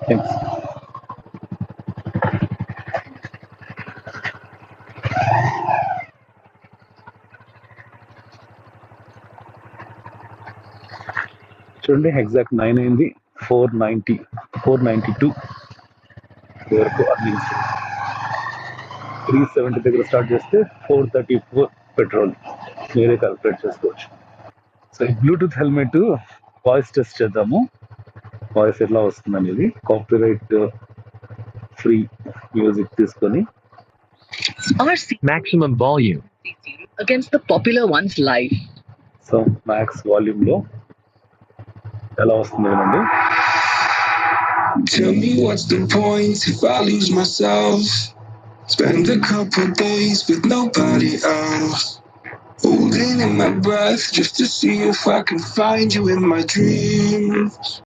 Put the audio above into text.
Thanks. చూడండి exact 9 అయింది. 492 వరకు అర్నింగ్స్. 370 దగ్గర స్టార్ట్ చేస్తే 434 పెట్రోల్. మీరే క్యాలిక్యులేట్ చేసుకోవచ్చు. సో ఈ బ్లూటూత్ హెల్మెట్ వాయిస్ టెస్ట్ చేద్దాము. వాయిస్ ఎట్లా వస్తుంది అనేది. కాపీరైట్ ఫ్రీ మ్యూజిక్ తీసుకొని maximum volume against the popular ones live. So max volume లో ఎలా వస్తుంది వినండి. Tell me what's the point if I lose myself? Spend a couple days with nobody else, holding in my breath just to see if I can find you in my dreams.